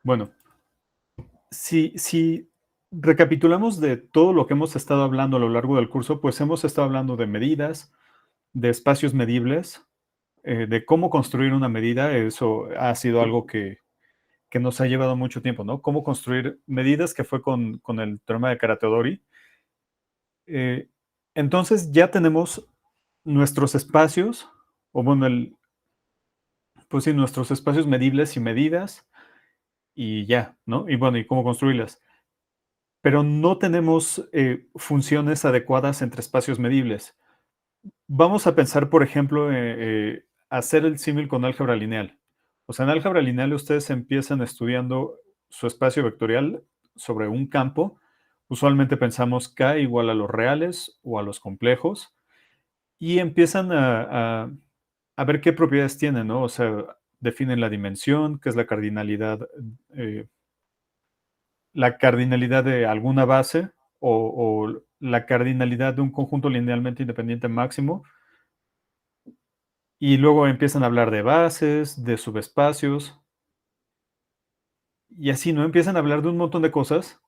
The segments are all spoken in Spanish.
Bueno, si recapitulamos de todo lo que hemos estado hablando a lo largo del curso, pues hemos estado hablando de medidas, de espacios medibles, de cómo construir una medida. Eso ha sido algo que nos ha llevado mucho tiempo, ¿no? Cómo construir medidas, que fue con el teorema de Karateodori. Eh, entonces ya tenemos nuestros espacios, o bueno, pues sí, nuestros espacios medibles y medidas, y ya, ¿no? Y bueno, y cómo construirlas. Pero no tenemos funciones adecuadas entre espacios medibles. Vamos a pensar, por ejemplo, hacer el símil con álgebra lineal. O sea, en álgebra lineal ustedes empiezan estudiando su espacio vectorial sobre un campo. Usualmente pensamos K igual a los reales o a los complejos y empiezan a ver qué propiedades tienen, ¿no? O sea, definen la dimensión, que es la cardinalidad de alguna base o la cardinalidad de un conjunto linealmente independiente máximo. Y luego empiezan a hablar de bases, de subespacios, y así, ¿no? Empiezan a hablar de un montón de cosas,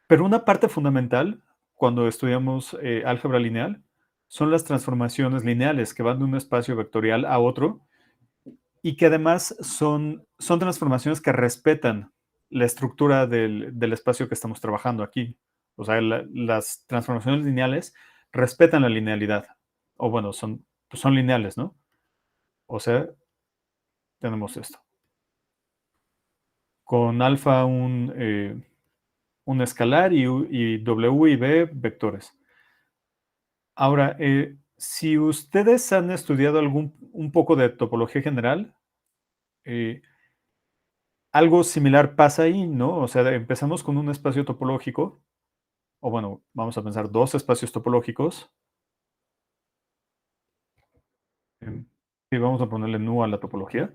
pero una parte fundamental cuando estudiamos álgebra lineal son las transformaciones lineales que van de un espacio vectorial a otro y que además son transformaciones que respetan la estructura del espacio que estamos trabajando aquí. O sea, las transformaciones lineales respetan la linealidad, o bueno, pues son lineales, ¿no? O sea, tenemos esto. Con alfa un escalar y W y B vectores. Ahora, si ustedes han estudiado un poco de topología general, algo similar pasa ahí, ¿no? O sea, empezamos con un espacio topológico, o bueno, vamos a pensar dos espacios topológicos. Y vamos a ponerle nu a la topología.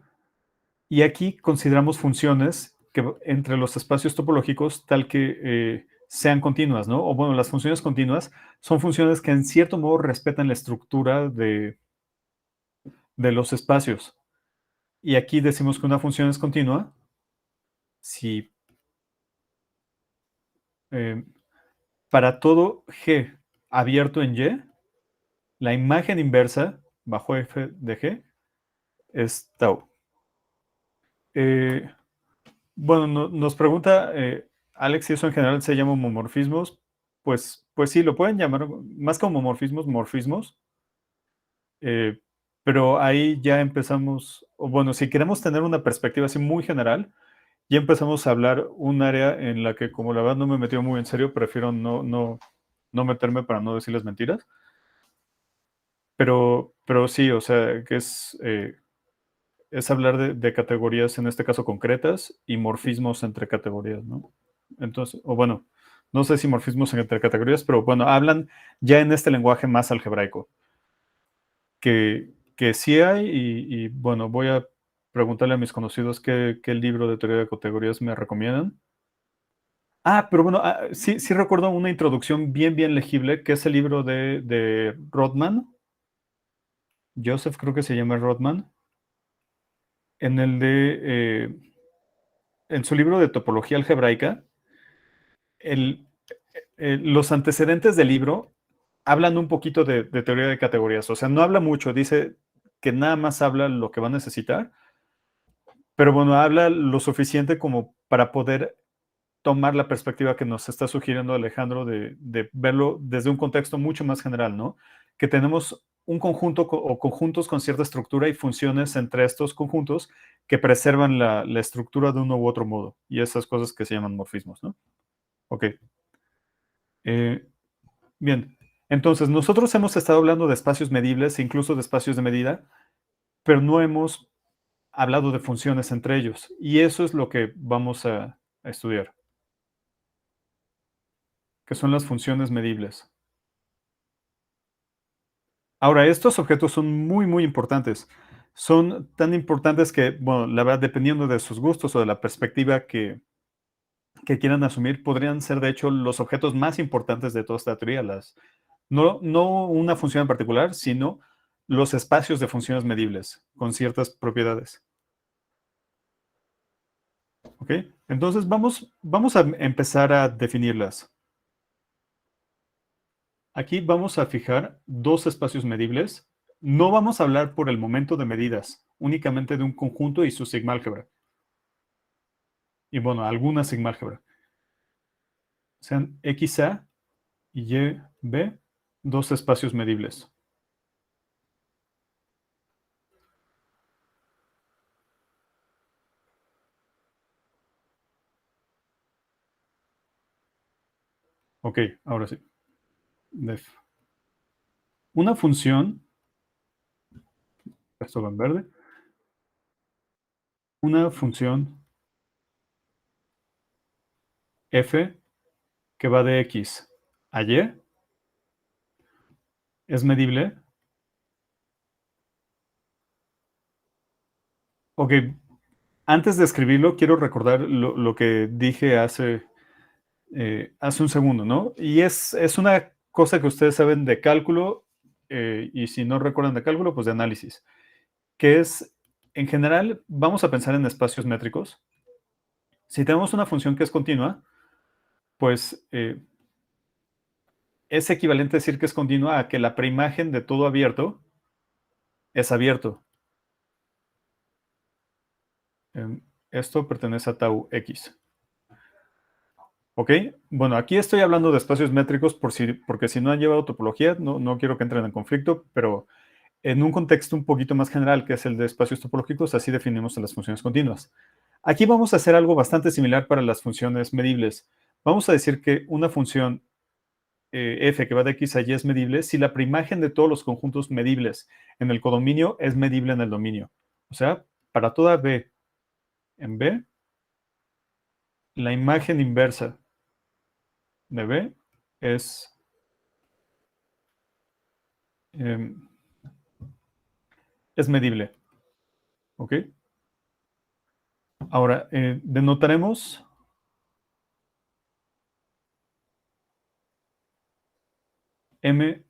Y aquí consideramos funciones entre los espacios topológicos tal que sean continuas, ¿no? O bueno, las funciones continuas son funciones que en cierto modo respetan la estructura de los espacios. Y aquí decimos que una función es continua si eh, para todo G abierto en Y, la imagen inversa bajo f de G es tau. Eh, Bueno, nos pregunta Alex si eso en general se llama homomorfismos. Pues sí, lo pueden llamar más que homomorfismos, morfismos. eh, pero ahí ya empezamos, o bueno, si queremos tener una perspectiva así muy general, ya empezamos a hablar un área en la que, como la verdad no me metió muy en serio, prefiero no meterme para no decirles mentiras. Pero sí, o sea, que es hablar de categorías, en este caso concretas, y morfismos entre categorías, ¿no? Entonces, o bueno, no sé si morfismos entre categorías, pero bueno, hablan ya en este lenguaje más algebraico, que sí hay, y bueno, voy a preguntarle a mis conocidos qué libro de teoría de categorías me recomiendan. Pero bueno, sí recuerdo una introducción bien legible, que es el libro de Rodman. Joseph creo que se llama Rodman. En el en su libro de topología algebraica, el, los antecedentes del libro hablan un poquito de teoría de categorías. O sea, no habla mucho, dice que nada más habla lo que va a necesitar, pero bueno, habla lo suficiente como para poder tomar la perspectiva que nos está sugiriendo Alejandro de verlo desde un contexto mucho más general, ¿no? Que tenemos un conjunto o conjuntos con cierta estructura y funciones entre estos conjuntos que preservan la estructura de uno u otro modo. Y esas cosas que se llaman morfismos, ¿no? Ok. Eh, Bien, entonces nosotros hemos estado hablando de espacios medibles e incluso de espacios de medida, pero no hemos hablado de funciones entre ellos. Y eso es lo que vamos a estudiar, que son las funciones medibles. Ahora, estos objetos son muy importantes. Son tan importantes que, bueno, la verdad, dependiendo de sus gustos o de la perspectiva que quieran asumir, podrían ser, de hecho, los objetos más importantes de toda esta teoría. No una función en particular, sino los espacios de funciones medibles con ciertas propiedades. ¿Ok? Entonces vamos a empezar a definirlas. Aquí vamos a fijar dos espacios medibles. No vamos a hablar por el momento de medidas, únicamente de un conjunto y su sigma álgebra. Y bueno, alguna sigma álgebra. Sean XA y YB, dos espacios medibles. Ok, ahora sí. Def. Una función, esto va en verde, una función f que va de x a y es medible. Ok, antes de escribirlo, quiero recordar lo que dije hace un segundo, ¿no? Y es una cosa que ustedes saben de cálculo, y si no recuerdan de cálculo, pues de análisis, que es, en general, vamos a pensar en espacios métricos. Si tenemos una función que es continua, pues es equivalente a decir que es continua a que la preimagen de todo abierto es abierto. Esto pertenece a tau x. ¿Ok? Bueno, aquí estoy hablando de espacios métricos porque si no han llevado topología, no quiero que entren en conflicto, pero en un contexto un poquito más general, que es el de espacios topológicos, así definimos a las funciones continuas. Aquí vamos a hacer algo bastante similar para las funciones medibles. Vamos a decir que una función f que va de x a y es medible si la preimagen de todos los conjuntos medibles en el codominio es medible en el dominio. O sea, para toda b en B, la imagen inversa de B es, eh, es medible. ¿Ok? Ahora, denotaremos MXY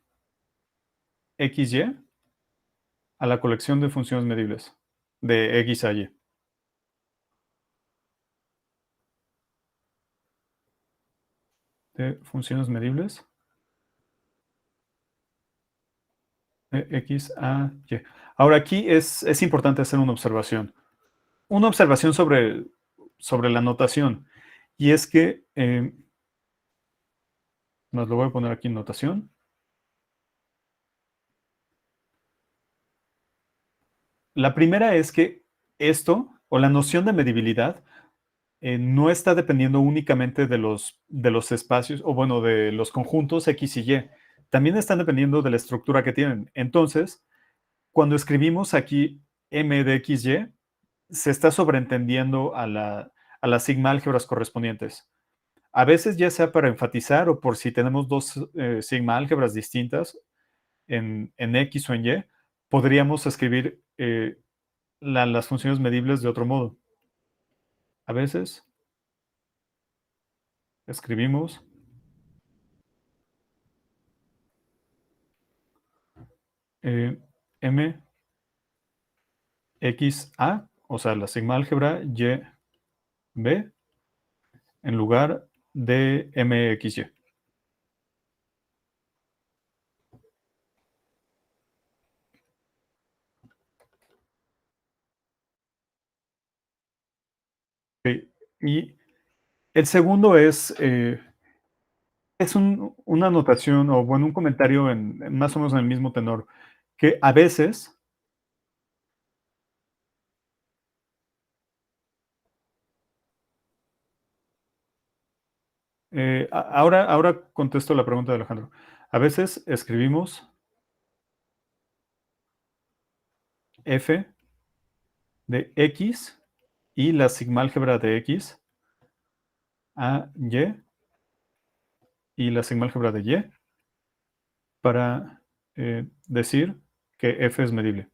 a la colección de funciones medibles de X a Y. De funciones medibles de X a Y. Ahora, aquí es importante hacer una observación. Una observación sobre la notación. Y es que, nos lo voy a poner aquí en notación. La primera es que esto, o la noción de medibilidad, no está dependiendo únicamente de los espacios, o bueno, de los conjuntos X y Y. También están dependiendo de la estructura que tienen. Entonces, cuando escribimos aquí M de XY, se está sobreentendiendo a las sigma álgebras correspondientes. A veces, ya sea para enfatizar o por si tenemos dos sigma álgebras distintas en X o en Y, podríamos escribir las funciones medibles de otro modo. A veces escribimos M XA, o sea, la sigma álgebra YB, en lugar de MXY. Okay. Y el segundo es una anotación o, bueno, un comentario más o menos en el mismo tenor, que a veces, ahora contesto la pregunta de Alejandro. A veces escribimos f de x y la sigma álgebra de x a y la sigma álgebra de y para decir que f es medible.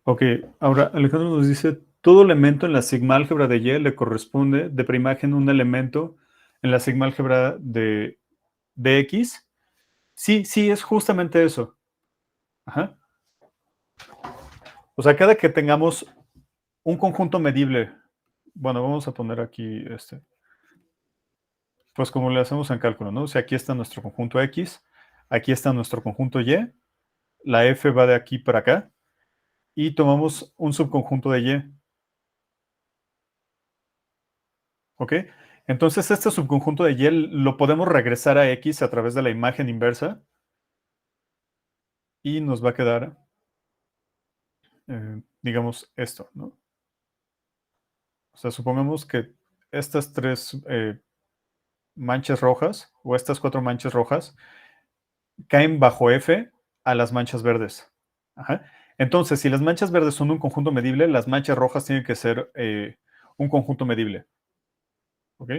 Ok, ahora Alejandro nos dice, todo elemento en la sigma álgebra de Y le corresponde de preimagen un elemento en la sigma álgebra de X. Sí, sí, es justamente eso. Ajá. O sea, cada que tengamos un conjunto medible, bueno, vamos a poner aquí pues como le hacemos en cálculo, ¿no? O sea, aquí está nuestro conjunto X, aquí está nuestro conjunto Y, la F va de aquí para acá, y tomamos un subconjunto de Y, ¿ok? Entonces, este subconjunto de Y lo podemos regresar a X a través de la imagen inversa y nos va a quedar, digamos, esto, ¿no? O sea, supongamos que estas tres manchas rojas o estas cuatro manchas rojas caen bajo F a las manchas verdes. Ajá. Entonces, si las manchas verdes son un conjunto medible, las manchas rojas tienen que ser un conjunto medible. ¿Ok?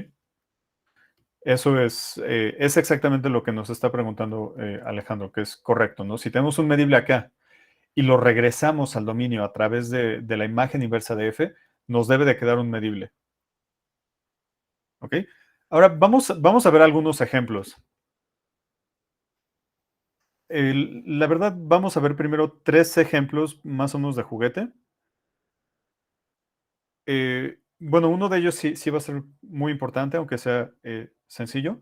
Eso es exactamente lo que nos está preguntando Alejandro, que es correcto, ¿no? Si tenemos un medible acá y lo regresamos al dominio a través de la imagen inversa de F, nos debe de quedar un medible. ¿Ok? Ahora vamos a ver algunos ejemplos. La verdad, vamos a ver primero tres ejemplos más o menos de juguete. Bueno, uno de ellos sí va a ser muy importante, aunque sea sencillo.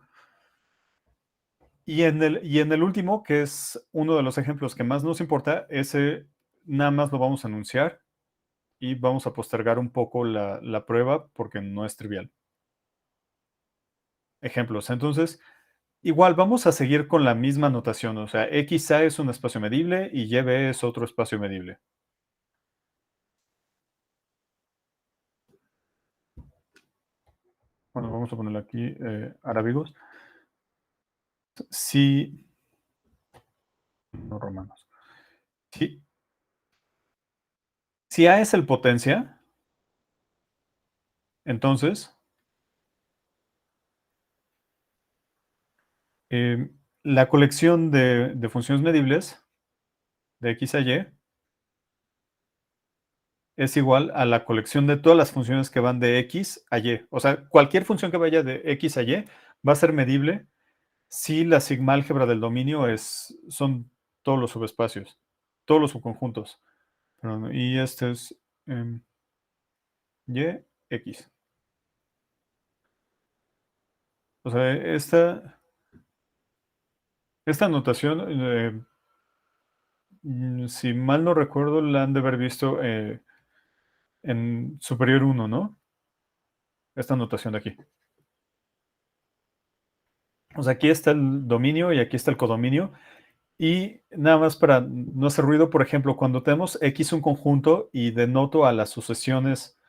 Y en el último, que es uno de los ejemplos que más nos importa, ese nada más lo vamos a anunciar y vamos a postergar un poco la prueba porque no es trivial. Ejemplos. Entonces, igual vamos a seguir con la misma notación. O sea, XA es un espacio medible y YB es otro espacio medible. Bueno, vamos a ponerle aquí arábigos. Si, no romanos. Si, si A es el potencia, entonces eh, la colección de funciones medibles de X a Y es igual a la colección de todas las funciones que van de X a Y. O sea, cualquier función que vaya de X a Y va a ser medible si la sigma álgebra del dominio son todos los subespacios, todos los subconjuntos. Perdón, y este es Y, X. O sea, esta notación, si mal no recuerdo, la han de haber visto en Superior 1, ¿no? Esta notación de aquí. O sea, aquí está el dominio y aquí está el codominio. Y nada más para no hacer ruido, por ejemplo, cuando tenemos X un conjunto y denoto a las sucesiones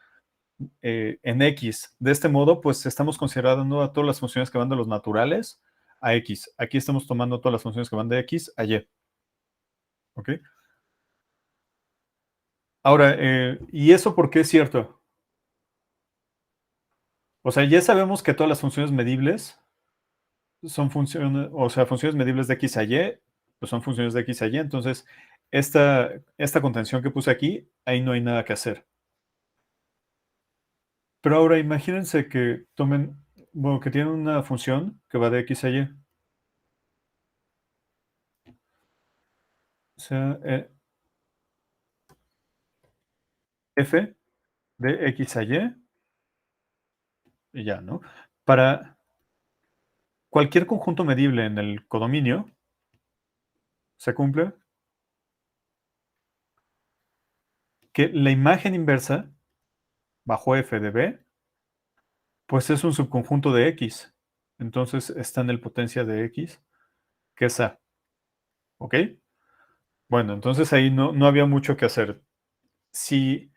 en X de este modo, pues estamos considerando a todas las funciones que van de los naturales a X. Aquí estamos tomando todas las funciones que van de X a Y. ¿Ok? Ahora, ¿y eso por qué es cierto? O sea, ya sabemos que todas las funciones medibles son funciones, o sea, funciones medibles de X a Y, pues son funciones de X a Y. Entonces, esta contención que puse aquí, ahí no hay nada que hacer. Pero ahora imagínense que tomen, bueno, que tienen una función que va de X a Y. O sea, f de X a y ya, ¿no? Para cualquier conjunto medible en el codominio, se cumple que la imagen inversa bajo f de b, pues es un subconjunto de X. Entonces está en el potencia de X, que es A. ¿Ok? Bueno, entonces ahí no había mucho que hacer. Si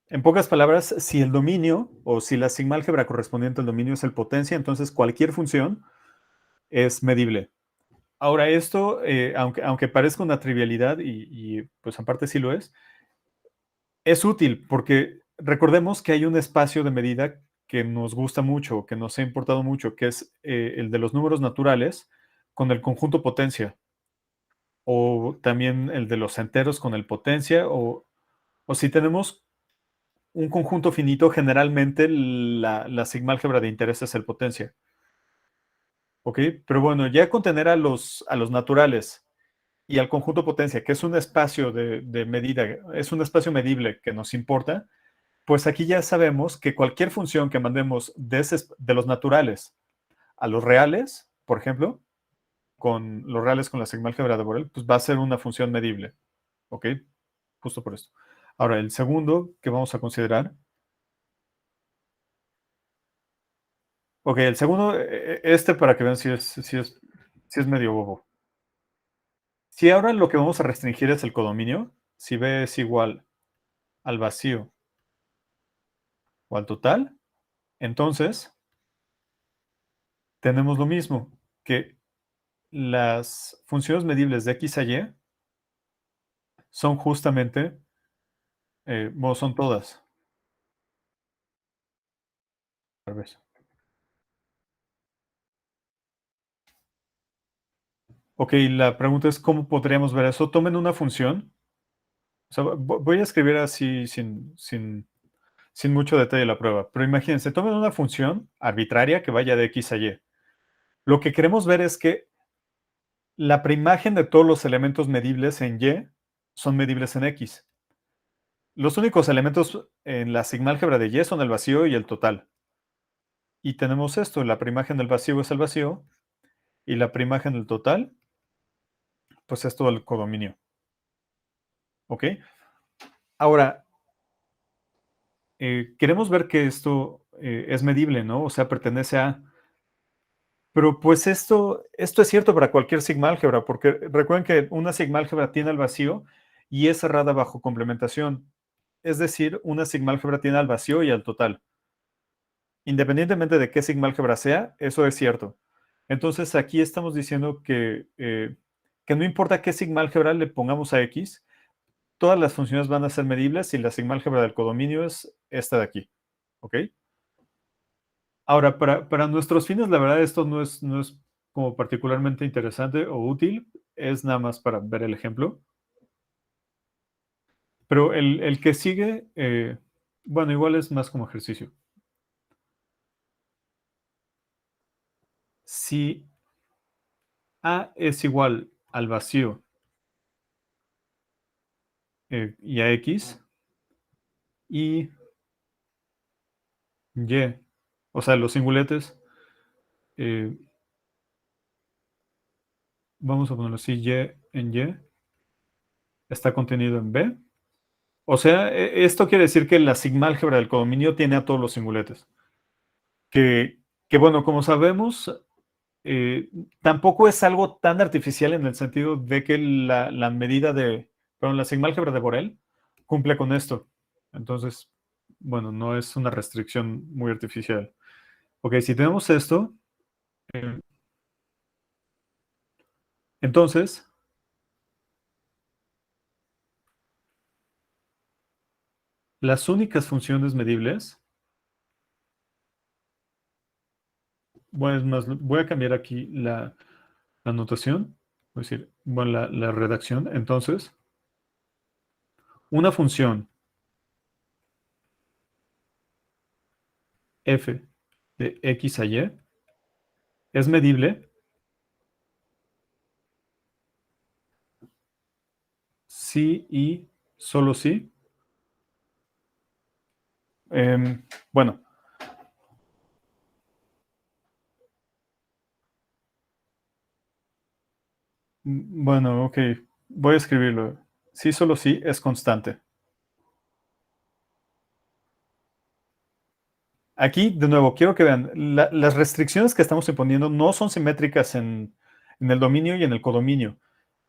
En pocas palabras, si el dominio o si la sigma álgebra correspondiente al dominio es el potencia, entonces cualquier función es medible. Ahora, esto, aunque parezca una trivialidad y pues aparte sí lo es útil porque recordemos que hay un espacio de medida que nos gusta mucho, que nos ha importado mucho, que es el de los números naturales con el conjunto potencia, o también el de los enteros con el potencia, o si tenemos un conjunto finito, generalmente la sigma álgebra de interés es el potencia. ¿Ok? Pero bueno, ya con tener a los naturales y al conjunto potencia, que es un espacio de medida, es un espacio medible que nos importa, pues aquí ya sabemos que cualquier función que mandemos de los naturales a los reales, por ejemplo, con los reales con la sigma-álgebra de Borel, pues va a ser una función medible. ¿Ok? Justo por esto. Ahora, el segundo que vamos a considerar. Ok, el segundo, para que vean si es medio bobo. Si ahora lo que vamos a restringir es el codominio, si B es igual al vacío o al total, entonces tenemos lo mismo, que las funciones medibles de x a y son justamente, bueno, son todas. A ver. Ok, la pregunta es, ¿cómo podríamos ver eso? Tomen una función. O sea, voy a escribir así sin mucho detalle la prueba, pero imagínense, tomen una función arbitraria que vaya de x a y. Lo que queremos ver es que la preimagen de todos los elementos medibles en y son medibles en x. Los únicos elementos en la sigma-álgebra de y son el vacío y el total. Y tenemos esto, la preimagen del vacío es el vacío y la preimagen del total, pues es todo el codominio. ¿Ok? Ahora, queremos ver que esto es medible, ¿no? O sea, pertenece a... Pero pues esto es cierto para cualquier sigma-álgebra, porque recuerden que una sigma-álgebra tiene el vacío y es cerrada bajo complementación. Es decir, una sigma-álgebra tiene al vacío y al total. Independientemente de qué sigma-álgebra sea, eso es cierto. Entonces aquí estamos diciendo que no importa qué sigma-álgebra le pongamos a X, todas las funciones van a ser medibles si la sigma-álgebra del codominio es esta de aquí. ¿Ok? Ahora, para nuestros fines, la verdad, esto no es como particularmente interesante o útil, es nada más para ver el ejemplo. Pero el que sigue, bueno, igual es más como ejercicio. Si A es igual al vacío y a X, y Y, o sea, los singuletes, eh, vamos a ponerlo así, Y en Y está contenido en B. O sea, esto quiere decir que la sigma-álgebra del codominio tiene a todos los singuletes. Que, que bueno, como sabemos, eh, tampoco es algo tan artificial en el sentido de que la medida perdón, la sigma-álgebra de Borel cumple con esto. Entonces, bueno, no es una restricción muy artificial. Ok, si tenemos esto, eh, entonces, las únicas funciones medibles, bueno, es más, voy a cambiar aquí la notación, voy a decir, bueno, la redacción. Entonces, una función f de x a y es medible si y solo si, bueno, bueno, ok, voy a escribirlo. Si solo si es constante. Aquí, de nuevo, quiero que vean, las restricciones que estamos imponiendo no son simétricas en el dominio y en el codominio.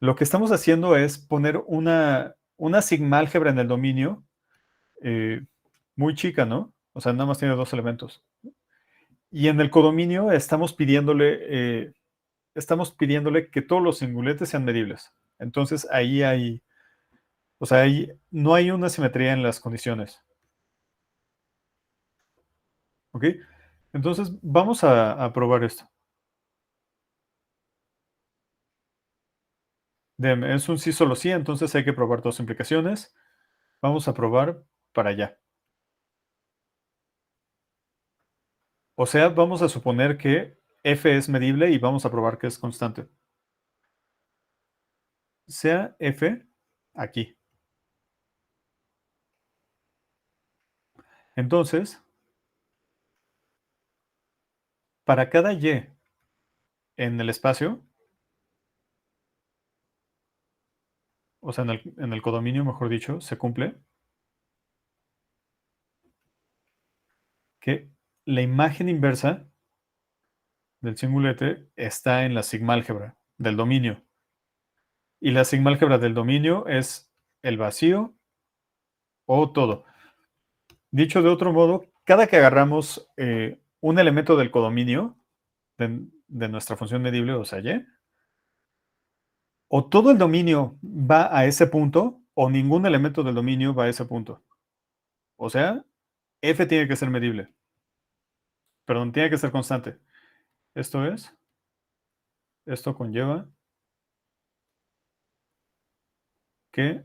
Lo que estamos haciendo es poner una sigma-álgebra en el dominio eh, muy chica, ¿no? O sea, nada más tiene dos elementos. Y en el codominio estamos pidiéndole que todos los singuletes sean medibles. Entonces ahí o sea, ahí no hay una simetría en las condiciones. ¿Ok? Entonces vamos a probar esto. Es un sí solo sí, entonces hay que probar dos implicaciones. Vamos a probar para allá. O sea, vamos a suponer que f es medible y vamos a probar que es constante. sea f aquí. Entonces, para cada y en el espacio, o sea, en el codominio, mejor dicho, se cumple que la imagen inversa del cingulete está en la sigmálgebra del dominio. Y la sigmálgebra del dominio es el vacío o todo. Dicho de otro modo, cada que agarramos un elemento del codominio de nuestra función medible, o sea, y, o todo el dominio va a ese punto, o ningún elemento del dominio va a ese punto. O sea, f tiene que ser medible. Perdón, tiene que ser constante. Esto conlleva que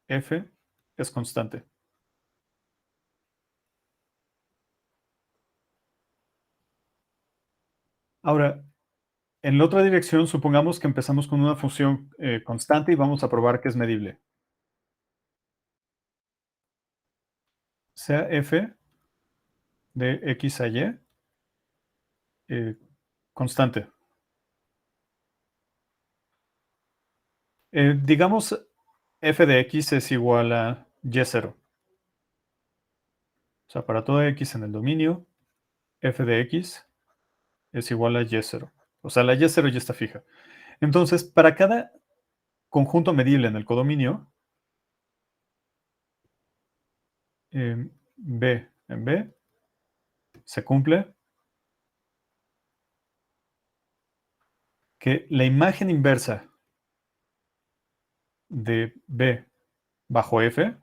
f es constante. Ahora, en la otra dirección, supongamos que empezamos con una función constante y vamos a probar que es medible. Sea f de x a y constante. Digamos, f de x es igual a y0. O sea, para toda x en el dominio, f de x es igual a y0. O sea, la y0 ya está fija. Entonces, para cada conjunto medible en el codominio, B en B se cumple que la imagen inversa de B bajo F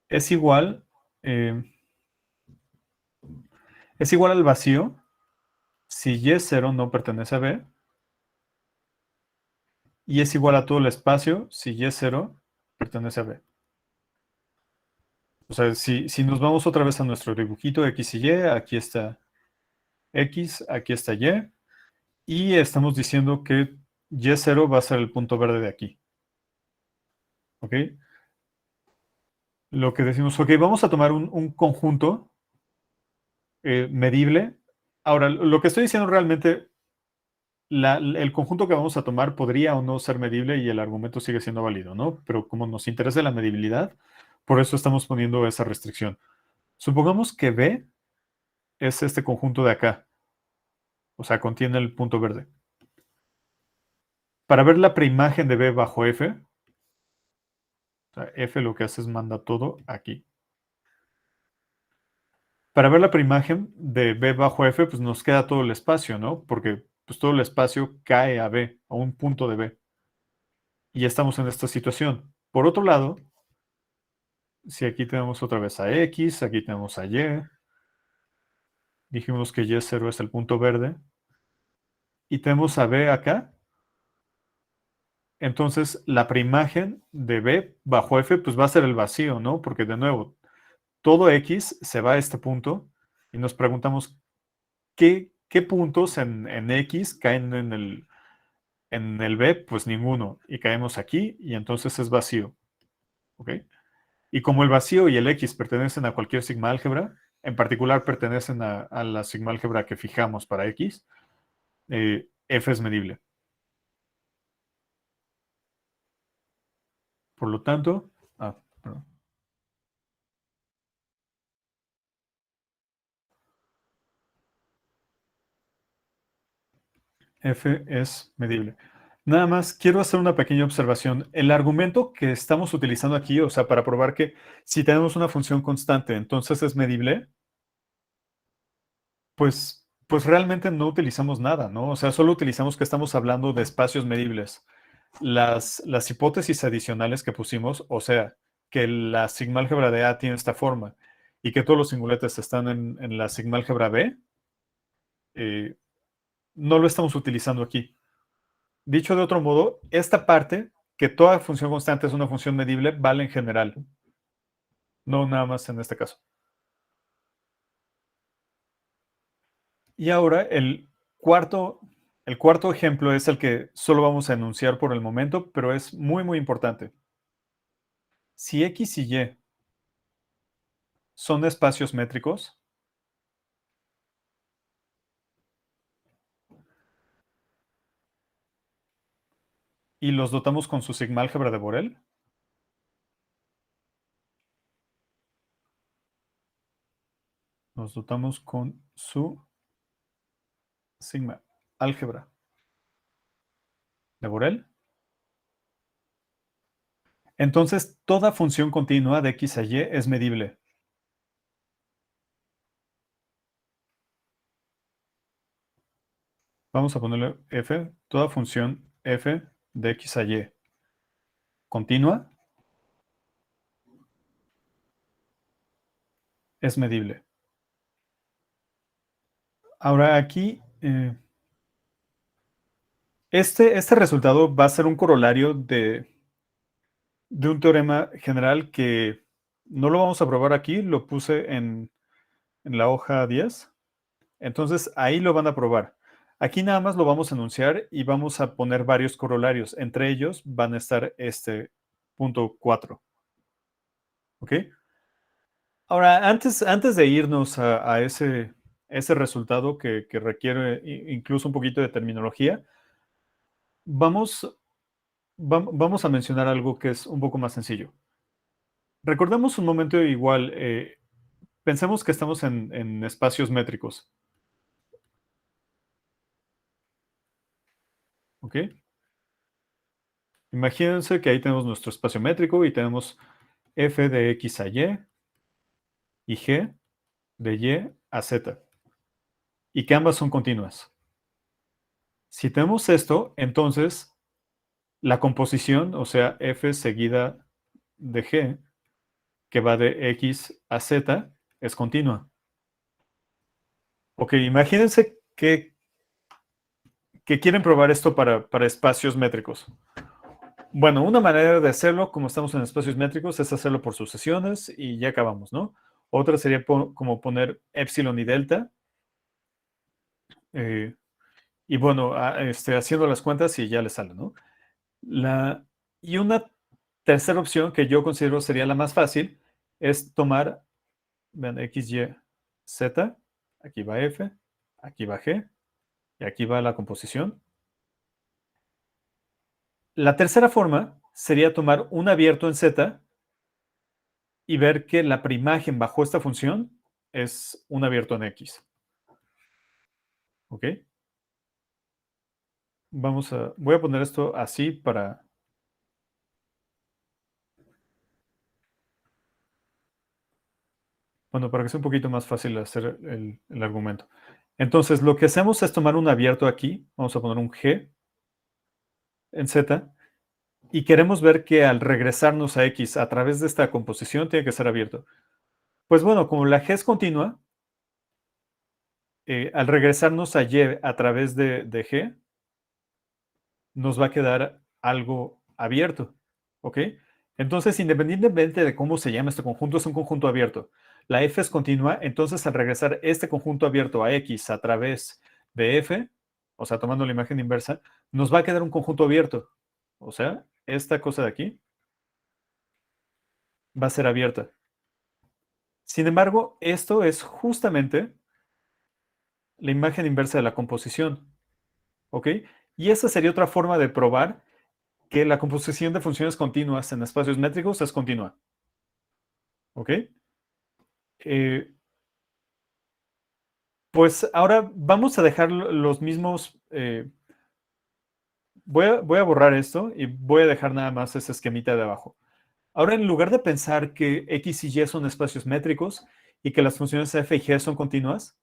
es igual, eh, es igual al vacío si Y0 no pertenece a B y es igual a todo el espacio si Y0 pertenece a B. O sea, si nos vamos otra vez a nuestro dibujito X y Y, aquí está X, aquí está y estamos diciendo que Y0 va a ser el punto verde de aquí. ¿Ok? Lo que decimos, ok, vamos a tomar un conjunto medible. Ahora, lo que estoy diciendo realmente, el conjunto que vamos a tomar podría o no ser medible y el argumento sigue siendo válido, ¿no? Pero como nos interesa la medibilidad, por eso estamos poniendo esa restricción. Supongamos que B es este conjunto de acá, o sea, contiene el punto verde. Para ver la preimagen de B bajo F, o sea, F lo que hace es manda todo aquí. Para ver la preimagen de B bajo F, pues nos queda todo el espacio, ¿no? Porque pues, todo el espacio cae a B, a un punto de B. Y ya estamos en esta situación. Por otro lado, si aquí tenemos otra vez a X, aquí tenemos a Y, dijimos que Y0 es el punto verde, y tenemos a B acá, entonces la preimagen de B bajo F pues va a ser el vacío, ¿no? Porque de nuevo, todo X se va a este punto y nos preguntamos qué puntos en X caen en el B, pues ninguno, y caemos aquí y entonces es vacío, ¿ok? Y como el vacío y el X pertenecen a cualquier sigma álgebra, en particular pertenecen a la sigma álgebra que fijamos para X, F es medible. Por lo tanto, perdón. F es medible. Nada más quiero hacer una pequeña observación. El argumento que estamos utilizando aquí, o sea, para probar que si tenemos una función constante, entonces es medible, pues realmente no utilizamos nada, ¿no? O sea, solo utilizamos que estamos hablando de espacios medibles. Las hipótesis adicionales que pusimos, o sea, que la sigma álgebra de A tiene esta forma y que todos los singuletes están en la sigma álgebra B, eh, no lo estamos utilizando aquí. Dicho de otro modo, esta parte, que toda función constante es una función medible, vale en general, no nada más en este caso. Y ahora cuarto, El cuarto ejemplo es el que solo vamos a enunciar por el momento, pero es muy, muy importante. Si X y Y son espacios métricos y los dotamos con su sigma álgebra de Borel, nos dotamos con su sigma álgebra de Borel, entonces toda función continua de X a Y es medible. Vamos a ponerle f, toda función f de X a Y continua es medible. Ahora aquí, este resultado va a ser un corolario de un teorema general que no lo vamos a probar aquí, lo puse en la hoja 10. Entonces ahí lo van a probar. Aquí nada más lo vamos a enunciar y vamos a poner varios corolarios. Entre ellos van a estar este punto 4. ¿Ok? Ahora, antes de irnos a ese resultado que requiere incluso un poquito de terminología, vamos, vamos a mencionar algo que es un poco más sencillo. Recordemos un momento igual, pensemos que estamos en espacios métricos. ¿Ok? Imagínense que ahí tenemos nuestro espacio métrico y tenemos f de x a y g de y a z, y que ambas son continuas. Si tenemos esto, entonces la composición, o sea, f seguida de g, que va de x a z, es continua. Ok, imagínense que quieren probar esto para espacios métricos. Bueno, una manera de hacerlo, como estamos en espacios métricos, es hacerlo por sucesiones y ya acabamos, ¿no? Otra sería como poner epsilon y delta. eh, y bueno, haciendo las cuentas y ya le sale, ¿no? Y una tercera opción que yo considero sería la más fácil es tomar, vean, x, y, z, aquí va f, aquí va g, y aquí va la composición. La tercera forma sería tomar un abierto en z y ver que la preimagen bajo esta función es un abierto en x. ¿Ok? Voy a poner esto así bueno, para que sea un poquito más fácil hacer el argumento. Entonces, lo que hacemos es tomar un abierto aquí, vamos a poner un g en z, y queremos ver que al regresarnos a x a través de esta composición tiene que ser abierto. Pues bueno, como la g es continua, al regresarnos a y a través de g, nos va a quedar algo abierto. ¿Ok? Entonces, independientemente de cómo se llama este conjunto, es un conjunto abierto. La f es continua, entonces al regresar este conjunto abierto a x a través de f, o sea, tomando la imagen inversa, nos va a quedar un conjunto abierto. O sea, esta cosa de aquí va a ser abierta. Sin embargo, esto es justamente la imagen inversa de la composición. ¿Ok? Y esa sería otra forma de probar que la composición de funciones continuas en espacios métricos es continua. ¿Ok? Eh, pues ahora vamos a dejar los mismos. Voy a borrar esto y voy a dejar nada más ese esquemita de abajo. Ahora, en lugar de pensar que x y y son espacios métricos y que las funciones f y g son continuas,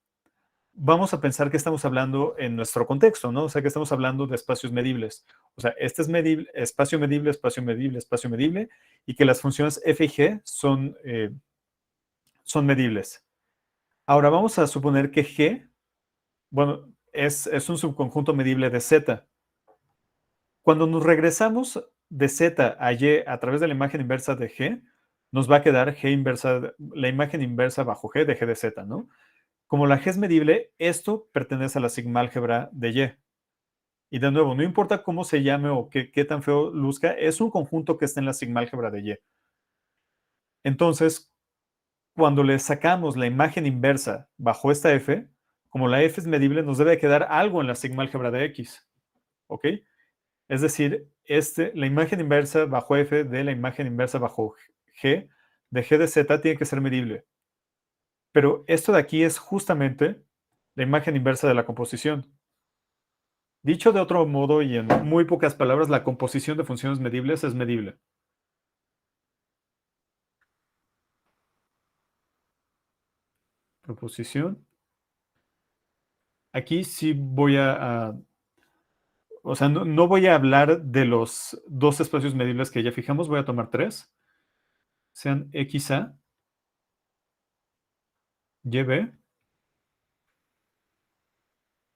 vamos a pensar que estamos hablando en nuestro contexto, ¿no? O sea, que estamos hablando de espacios medibles. O sea, este es medible, espacio medible, espacio medible, espacio medible, y que las funciones f y g son medibles. Ahora vamos a suponer que g, bueno, es un subconjunto medible de z. Cuando nos regresamos de z a y a través de la imagen inversa de g, nos va a quedar g inversa, la imagen inversa bajo g de g de z, ¿no? Como la g es medible, esto pertenece a la sigma álgebra de y. Y de nuevo, no importa cómo se llame o qué tan feo luzca, es un conjunto que está en la sigmálgebra de Y. Entonces, cuando le sacamos la imagen inversa bajo esta f, como la f es medible, nos debe quedar algo en la sigmálgebra de x. ¿Ok? Es decir, la imagen inversa bajo f de la imagen inversa bajo g de g de z tiene que ser medible. Pero esto de aquí es justamente la imagen inversa de la composición. Dicho de otro modo y en muy pocas palabras, la composición de funciones medibles es medible. Proposición. Aquí sí voy o sea, no voy a hablar de los dos espacios medibles que ya fijamos, voy a tomar tres. Sean XA, YB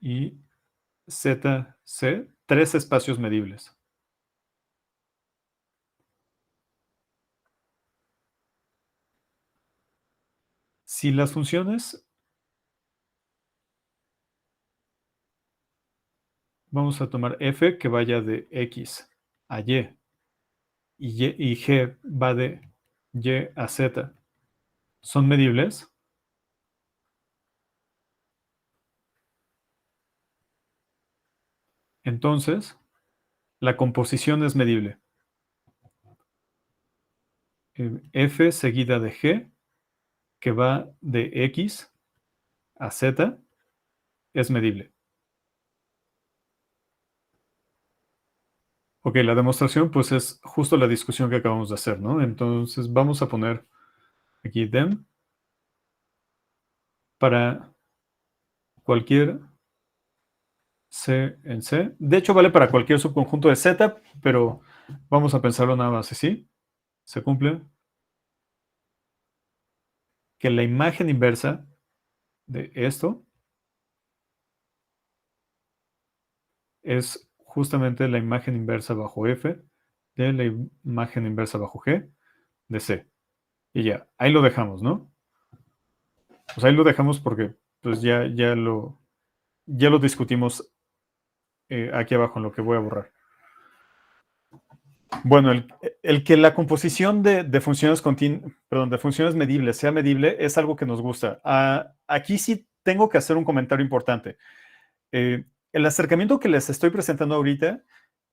y ZC, tres espacios medibles. Si las funciones, vamos a tomar f que vaya de x a y g va de y a z, son medibles, entonces la composición es medible. F seguida de g que va de x a z es medible. Ok, la demostración pues es justo la discusión que acabamos de hacer, ¿no? Entonces vamos a poner aquí dem para cualquier C en C. De hecho vale para cualquier subconjunto de Z, pero vamos a pensarlo nada más así. Se cumple que la imagen inversa de esto es justamente la imagen inversa bajo F de la imagen inversa bajo G de C. Y ya, ahí lo dejamos, ¿no? Pues ahí lo dejamos porque pues ya lo discutimos aquí abajo en lo que voy a borrar. Bueno, el que la composición de funciones de funciones medibles sea medible es algo que nos gusta. Aquí sí tengo que hacer un comentario importante. El acercamiento que les estoy presentando ahorita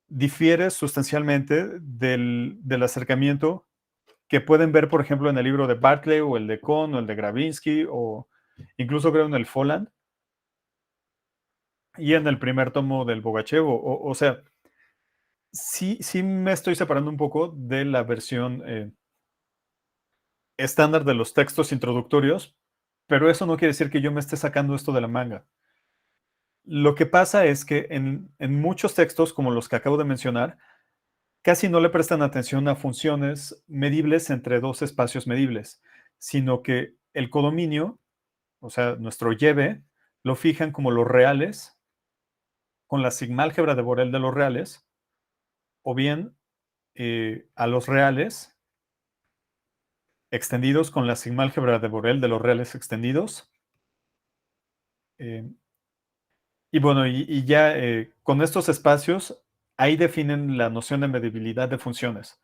difiere sustancialmente del acercamiento que pueden ver, por ejemplo, en el libro de Barclay o el de Kohn o el de Gravinsky o incluso creo en el Folland y en el primer tomo del Bogachev. O sea, sí me estoy separando un poco de la versión estándar de los textos introductorios, pero eso no quiere decir que yo me esté sacando esto de la manga. Lo que pasa es que en muchos textos, como los que acabo de mencionar, casi no le prestan atención a funciones medibles entre dos espacios medibles, sino que el codominio, o sea, nuestro YB, lo fijan como los reales con la sigmálgebra de Borel de los reales, o bien a los reales extendidos con la sigmálgebra de Borel de los reales extendidos. Y bueno, y ya con estos espacios, ahí definen la noción de medibilidad de funciones.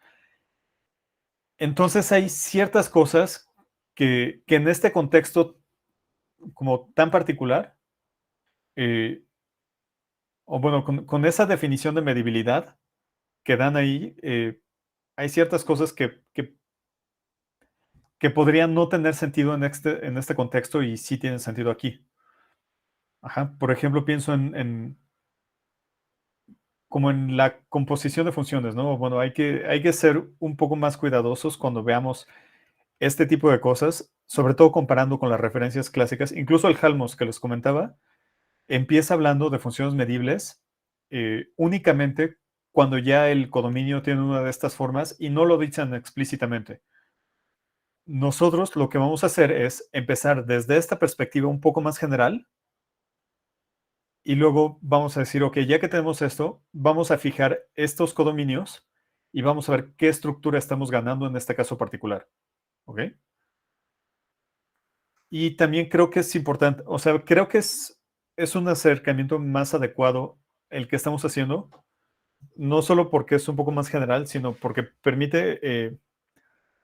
Entonces hay ciertas cosas que en este contexto como tan particular, eh, o bueno, con esa definición de medibilidad que dan ahí, hay ciertas cosas que podrían no tener sentido en este contexto y sí tienen sentido aquí. Ajá. Por ejemplo, pienso como en la composición de funciones, ¿no? Bueno, hay que ser un poco más cuidadosos cuando veamos este tipo de cosas, sobre todo comparando con las referencias clásicas. Incluso el Halmos que les comentaba, empieza hablando de funciones medibles únicamente cuando ya el codominio tiene una de estas formas y no lo dicen explícitamente. Nosotros lo que vamos a hacer es empezar desde esta perspectiva un poco más general y luego vamos a decir, ok, ya que tenemos esto, vamos a fijar estos codominios y vamos a ver qué estructura estamos ganando en este caso particular. ¿Ok? Y también creo que es importante, o sea, creo que es un acercamiento más adecuado el que estamos haciendo, no solo porque es un poco más general, sino porque permite,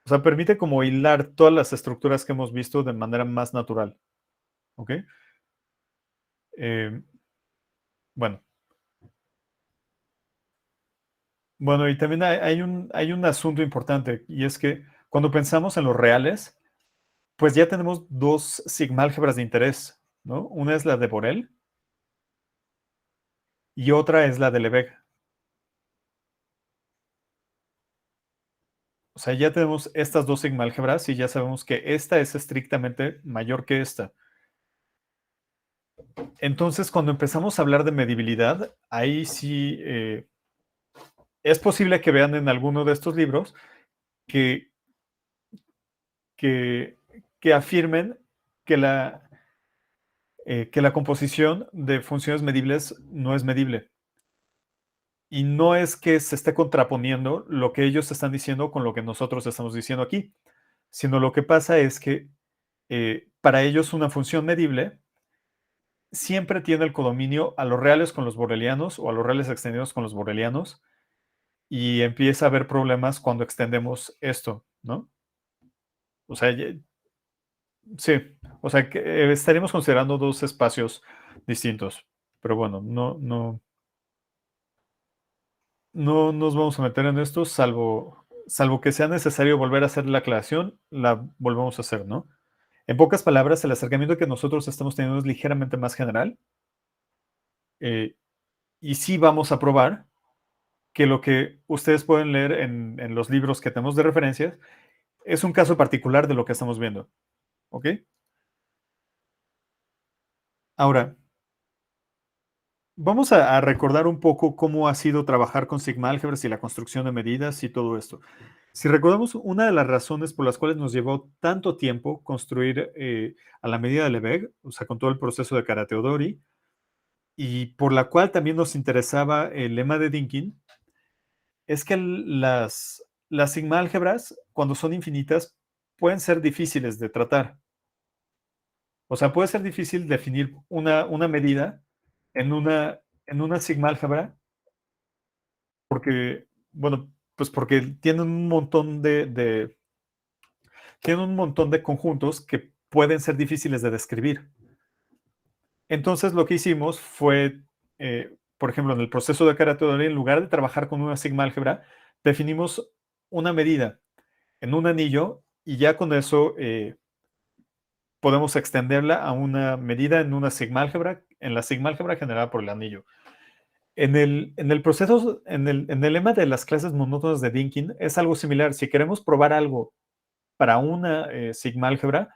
o sea, permite como hilar todas las estructuras que hemos visto de manera más natural, ¿ok? Eh, bueno, bueno, y también hay un asunto importante, y es que cuando pensamos en los reales, pues ya tenemos dos sigmálgebras de interés, ¿no? Una es la de Borel y otra es la de Lebesgue. O sea, ya tenemos estas dos sigmálgebras y ya sabemos que esta es estrictamente mayor que esta. Entonces, cuando empezamos a hablar de medibilidad, ahí sí es posible que vean en alguno de estos libros que, que, que afirmen que que la composición de funciones medibles no es medible. Y no es que se esté contraponiendo lo que ellos están diciendo con lo que nosotros estamos diciendo aquí, sino lo que pasa es que para ellos una función medible siempre tiene el codominio a los reales con los borelianos o a los reales extendidos con los borelianos y empieza a haber problemas cuando extendemos esto, ¿no? O sea, sí, o sea, que estaríamos considerando dos espacios distintos, pero bueno, no nos vamos a meter en esto, salvo que sea necesario volver a hacer la aclaración, la volvemos a hacer, ¿no? En pocas palabras, el acercamiento que nosotros estamos teniendo es ligeramente más general eh, y sí vamos a probar que lo que ustedes pueden leer en los libros que tenemos de referencia es un caso particular de lo que estamos viendo, ¿ok? Ahora, vamos a recordar un poco cómo ha sido trabajar con sigma álgebras y la construcción de medidas y todo esto. Si recordamos, una de las razones por las cuales nos llevó tanto tiempo construir a la medida de Lebesgue, o sea, con todo el proceso de Kara-Teodori, y por la cual también nos interesaba el lema de Dynkin, es que las sigma álgebras, cuando son infinitas, pueden ser difíciles de tratar. O sea, puede ser difícil definir una medida en una sigma álgebra porque, bueno, pues porque tienen un montón de conjuntos que pueden ser difíciles de describir. Entonces, lo que hicimos fue, por ejemplo, en el proceso de Kara-Teodori, en lugar de trabajar con una sigma álgebra, definimos una medida en un anillo y ya con eso podemos extenderla a una medida en una sigma álgebra, en la sigma álgebra generada por el anillo. En el proceso, en el lema de las clases monótonas de Dynkin es algo similar. Si queremos probar algo para una sigma álgebra,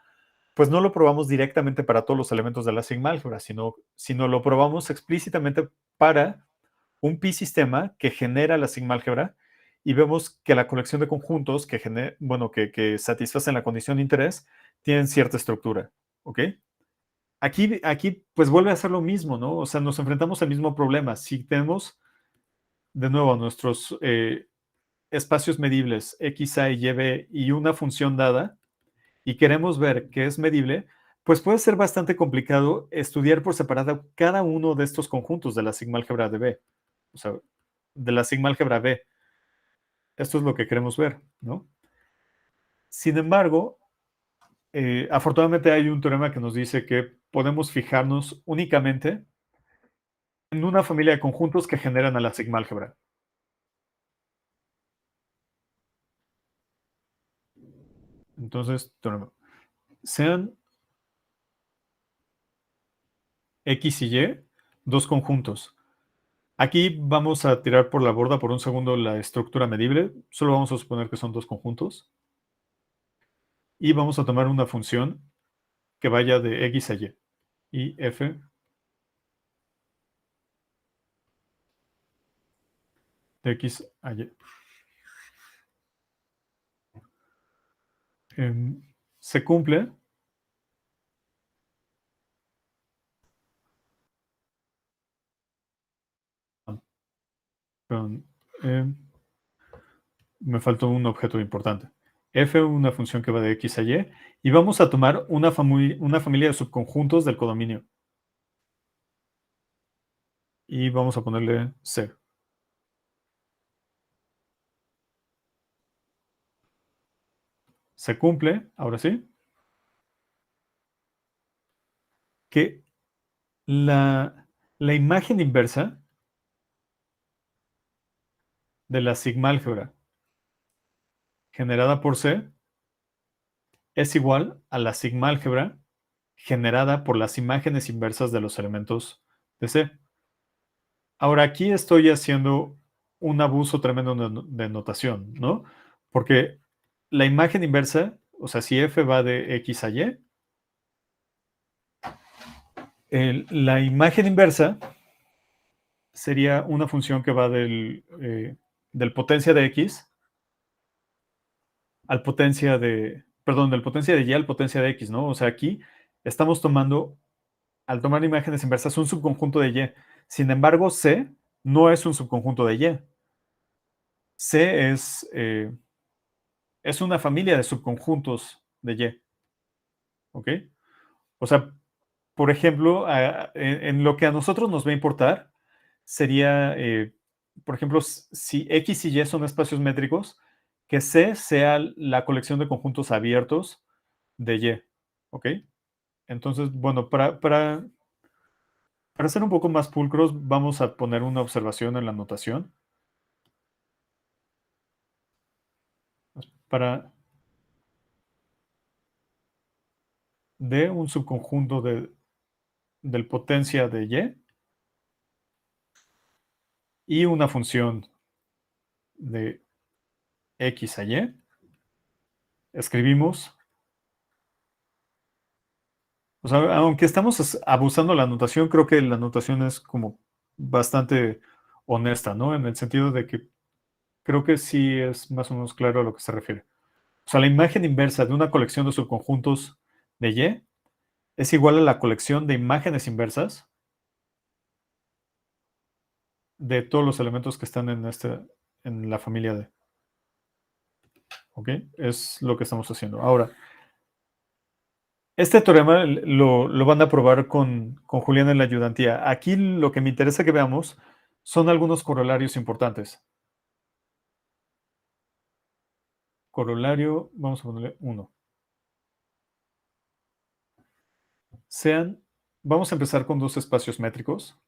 pues no lo probamos directamente para todos los elementos de la sigma álgebra, sino lo probamos explícitamente para un pi-sistema que genera la sigma álgebra y vemos que la colección de conjuntos que satisfacen la condición de interés tienen cierta estructura, ¿ok? Aquí, pues vuelve a ser lo mismo, ¿no? O sea, nos enfrentamos al mismo problema. Si tenemos, de nuevo, nuestros espacios medibles x, a y, b y una función dada, y queremos ver qué es medible, pues puede ser bastante complicado estudiar por separado cada uno de estos conjuntos de la sigma álgebra de B, o sea, de la sigma álgebra B. Esto es lo que queremos ver, ¿no? Sin embargo, afortunadamente hay un teorema que nos dice que podemos fijarnos únicamente en una familia de conjuntos que generan a la sigma álgebra. Entonces, teorema, sean X y Y dos conjuntos. Aquí vamos a tirar por la borda por un segundo la estructura medible. Solo vamos a suponer que son dos conjuntos. Y vamos a tomar una función que vaya de X a Y. Y f de X a Y. Se cumple. Perdón, me faltó un objeto importante. F, una función que va de X a Y. Y vamos a tomar una familia de subconjuntos del codominio. y vamos a ponerle C. Se cumple, ahora sí, que la imagen inversa de la sigmálgebra generada por C es igual a la sigmálgebra generada por las imágenes inversas de los elementos de C. Ahora, aquí estoy haciendo un abuso tremendo de notación, ¿no? Porque la imagen inversa, o sea, si f va de x a y, la imagen inversa sería una función que va del potencia de x al potencia de, perdón, del potencia de y al potencia de x, ¿no? O sea, aquí estamos tomando, al tomar imágenes inversas, un subconjunto de y. Sin embargo, C no es un subconjunto de y. C es una familia de subconjuntos de y, ¿ok? O sea, por ejemplo, en lo que a nosotros nos va a importar sería, por ejemplo, si X y Y son espacios métricos, que C sea la colección de conjuntos abiertos de Y, ¿ok? Entonces, bueno, para ser un poco más pulcros, vamos a poner una observación en la notación para de un subconjunto del potencia de Y una función de X a Y. Escribimos, o sea, aunque estamos abusando de la notación, creo que la notación es como bastante honesta, ¿no? En el sentido de que creo que sí es más o menos claro a lo que se refiere. O sea, la imagen inversa de una colección de subconjuntos de Y es igual a la colección de imágenes inversas de todos los elementos que están en la familia D. ¿Ok? Es lo que estamos haciendo. Ahora, este teorema lo van a probar con Julián en la ayudantía. Aquí lo que me interesa que veamos son algunos corolarios importantes. Corolario, vamos a ponerle 1. Vamos a empezar con dos espacios métricos.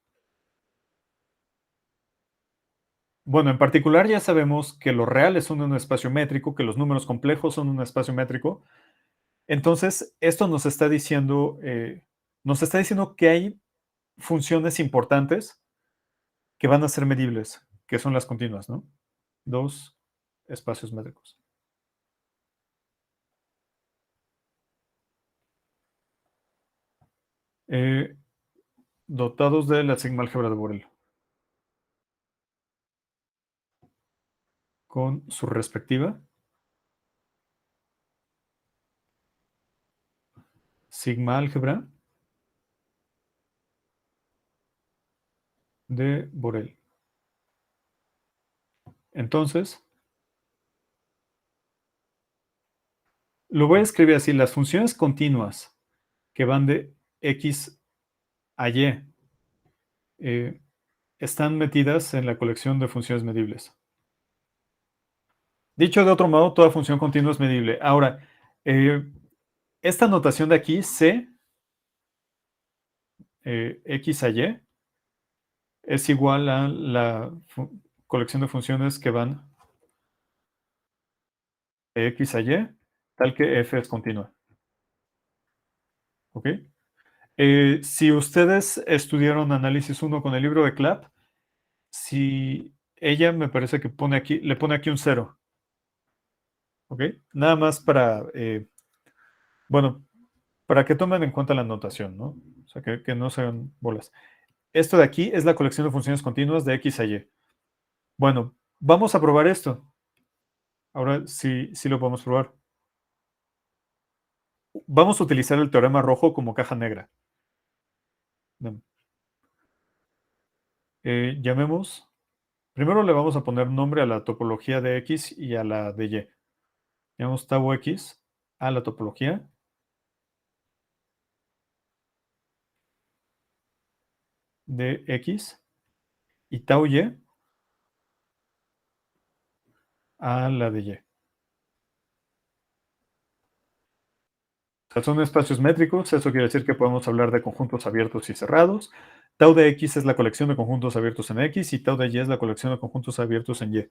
Bueno, en particular ya sabemos que los reales son un espacio métrico, que los números complejos son un espacio métrico. Entonces, esto nos está diciendo que hay funciones importantes que van a ser medibles, que son las continuas, ¿no? Dos espacios métricos. Eh, dotados de la sigma-álgebra de Borel, con su respectiva sigma-álgebra de Borel. Entonces, lo voy a escribir así: las funciones continuas que van de x a y están metidas en la colección de funciones medibles. Dicho de otro modo, toda función continua es medible. Ahora, esta notación de aquí, C, x a y, es igual a la colección de funciones que van de x a y, tal que f es continua. ¿Ok? Si ustedes estudiaron análisis 1 con el libro de Clapp, si ella me parece que le pone aquí un 0. ¿Ok? Nada más bueno, para que tomen en cuenta la notación, ¿no? O sea, que no sean bolas. Esto de aquí es la colección de funciones continuas de x a y. Bueno, vamos a probar esto. Ahora sí lo podemos probar. Vamos a utilizar el teorema rojo como caja negra. Llamemos. Primero le vamos a poner nombre a la topología de X y a la de Y. Llamamos tau X a la topología de X y tau y a la de y. O sea, son espacios métricos, eso quiere decir que podemos hablar de conjuntos abiertos y cerrados. Tau de x es la colección de conjuntos abiertos en x y tau de y es la colección de conjuntos abiertos en y.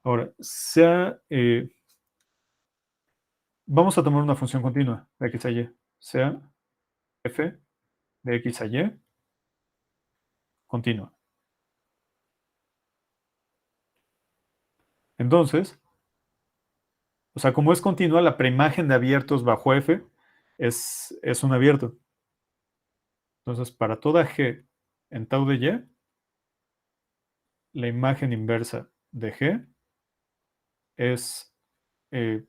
Ahora, vamos a tomar una función continua de x a y, sea f de x a y continua. Entonces, o sea, como es continua, la preimagen de abiertos bajo f es un abierto. Entonces, para toda g en tau de y, la imagen inversa de g es, eh,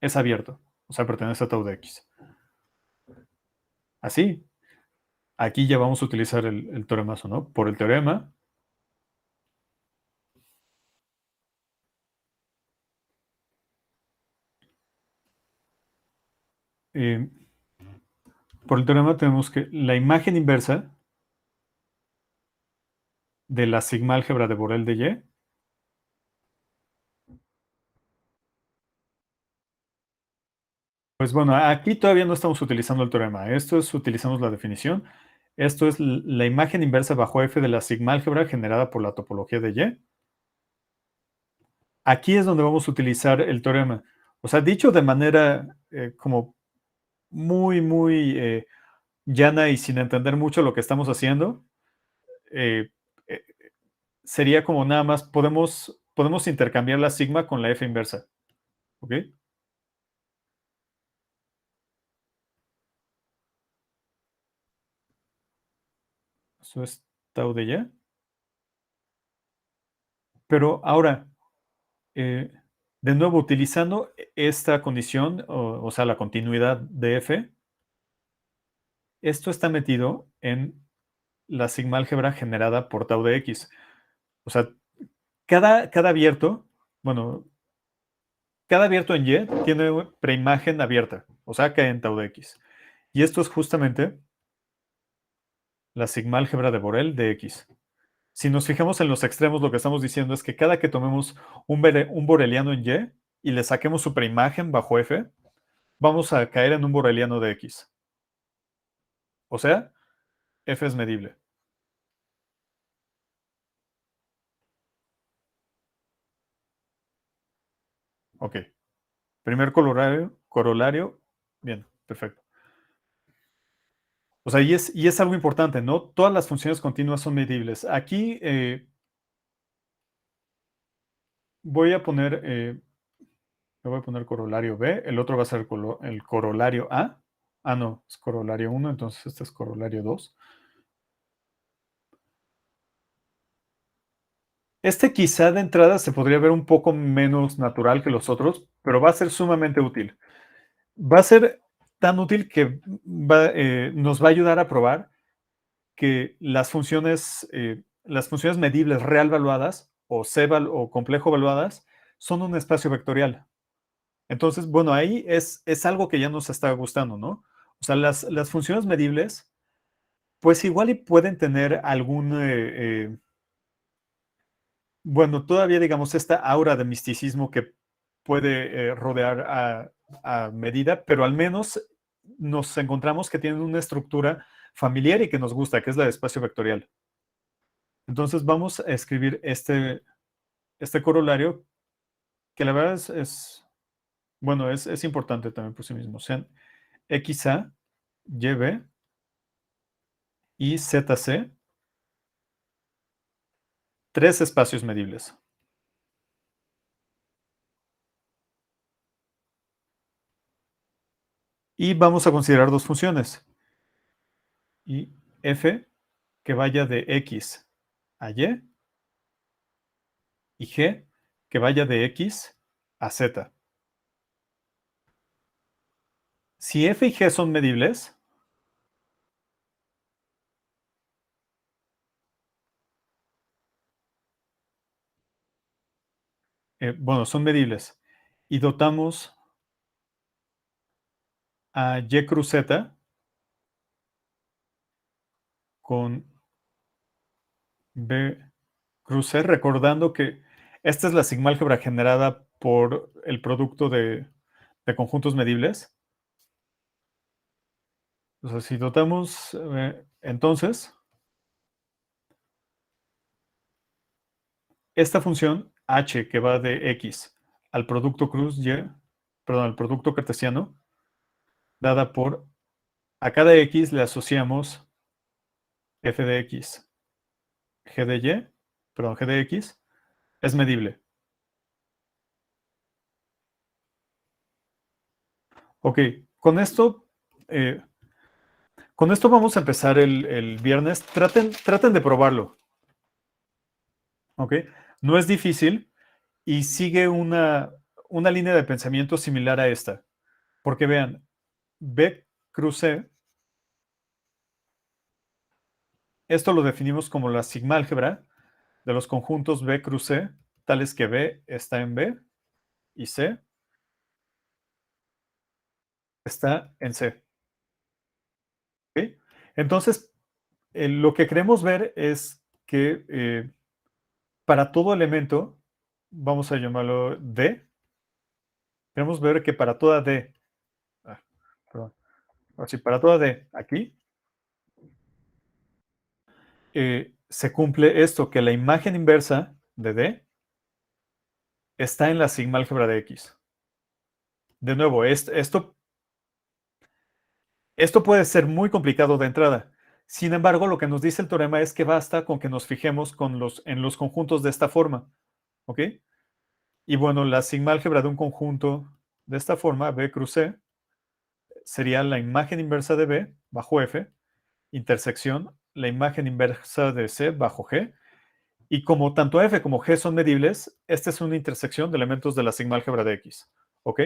es abierto, o sea, pertenece a tau de x. Así, aquí ya vamos a utilizar el teoremazo, ¿no? Por el teorema, eh, por el teorema tenemos que la imagen inversa de la sigma álgebra de Borel de y, pues bueno, aquí todavía no estamos utilizando el teorema. Esto es, utilizamos la definición. Esto es la imagen inversa bajo f de la sigma álgebra generada por la topología de y. Aquí es donde vamos a utilizar el teorema. O sea, dicho de manera como muy llana y sin entender mucho lo que estamos haciendo, eh, eh, sería como nada más, podemos intercambiar la sigma con la f inversa. ¿Ok? Eso es tau de y. Pero ahora, eh, de nuevo, utilizando esta condición, o sea, la continuidad de f, esto está metido en la sigma álgebra generada por tau de x. O sea, cada abierto, bueno, cada abierto en Y tiene una preimagen abierta, o sea, que en tau de X. Y esto es justamente la sigma álgebra de Borel de X. Si nos fijamos en los extremos, lo que estamos diciendo es que cada que tomemos un boreliano en Y y le saquemos su preimagen bajo F, vamos a caer en un boreliano de X. O sea, F es medible. Ok. Primer corolario. Bien, perfecto. O sea, y es algo importante, ¿no? Todas las funciones continuas son medibles. Aquí voy a poner, le voy a poner corolario B, el otro va a ser el corolario A. Ah, no, es corolario 1, entonces este es corolario 2. Este quizá de entrada se podría ver un poco menos natural que los otros, pero va a ser sumamente útil. Va a ser tan útil que nos va a ayudar a probar que las funciones medibles real valuadas o o complejo valuadas son un espacio vectorial. Entonces, bueno, ahí es algo que ya nos está gustando, ¿no? O sea, las funciones medibles, pues igual y pueden tener bueno, todavía digamos esta aura de misticismo que puede rodear a medida, pero al menos nos encontramos que tienen una estructura familiar y que nos gusta, que es la de espacio vectorial. Entonces vamos a escribir este corolario, que la verdad bueno, es importante también por sí mismo. Sean XA, YB y ZC, tres espacios medibles. Y vamos a considerar dos funciones. Y F que vaya de X a Y y G que vaya de X a Z. Si F y G son medibles, bueno, son medibles, y dotamos a Y cruz Z, con B cruz C, recordando que esta es la sigmálgebra generada por el producto de conjuntos medibles. O sea, si notamos, entonces, esta función h que va de x al producto cruz y, perdón, al producto cartesiano, dada por, a cada x le asociamos f de x, g de y, perdón, g de x, es medible. Ok, con esto, eh, con esto vamos a empezar el viernes. Traten de probarlo, ¿ok? No es difícil y sigue una línea de pensamiento similar a esta. Porque vean, B cruz C, esto lo definimos como la sigmálgebra de los conjuntos B cruz C, tales que B está en B y C está en C. ¿Ok? Entonces, lo que queremos ver es que para todo elemento, vamos a llamarlo D, queremos ver que para toda D, ah, perdón, así, para toda D aquí, se cumple esto, que la imagen inversa de D está en la sigmálgebra de X. De nuevo, esto puede ser muy complicado de entrada. Sin embargo, lo que nos dice el teorema es que basta con que nos fijemos en los conjuntos de esta forma. ¿Ok? Y bueno, la sigmálgebra de un conjunto de esta forma, B cruz C, sería la imagen inversa de B bajo F, intersección, la imagen inversa de C bajo G. Y como tanto F como G son medibles, esta es una intersección de elementos de la sigmálgebra de X. ¿Ok?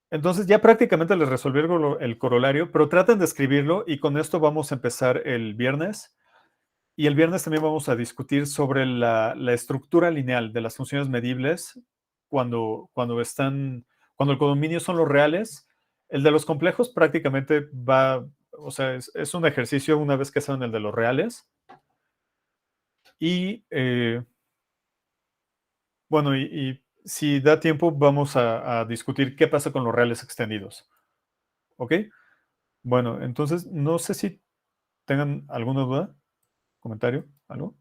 Entonces ya prácticamente les resolví el corolario, pero traten de escribirlo y con esto vamos a empezar el viernes. Y el viernes también vamos a discutir sobre la estructura lineal de las funciones medibles cuando el codominio son los reales. El de los complejos prácticamente va, o sea, es un ejercicio una vez que saben el de los reales. Y bueno, y si da tiempo, vamos a discutir qué pasa con los reales extendidos. ¿Ok? Bueno, entonces no sé si tengan alguna duda, comentario, algo.